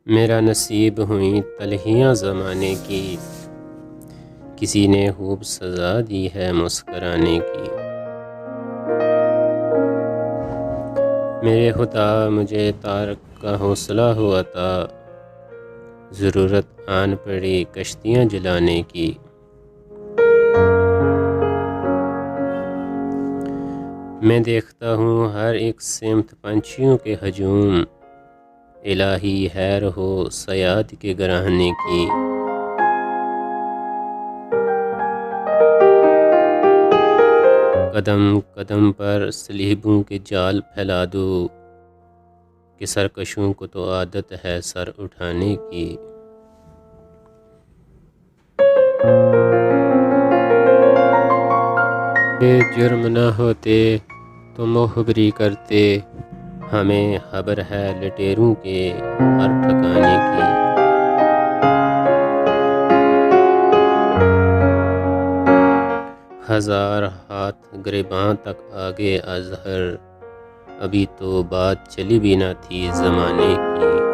میرا نصیب ہوئیں تلخیاں زمانے کی، کسی نے خوب سزا دی ہے مسکرانے کی۔ میرے خدا مجھے تارک کا حوصلہ ہو عطا، ضرورت آن پڑی کشتیاں جلانے کی۔ میں دیکھتا ہوں ہر ایک سمت پنچھیوں کے ہجوم، الہی خیر ہو صیاد کے گرانے کی۔ قدم قدم پر سلیبوں کے جال پھیلا دو، کہ سرکشوں کو تو عادت ہے سر اٹھانے کی۔ یہ جرم نہ ہوتے تو مخبری کرتے، ہمیں خبر ہے لٹیروں کے ہر ٹھکانے کی۔ ہزار ہاتھ گریباں تک آگے اظہر، ابھی تو بات چلی بھی نہ تھی زمانے کی۔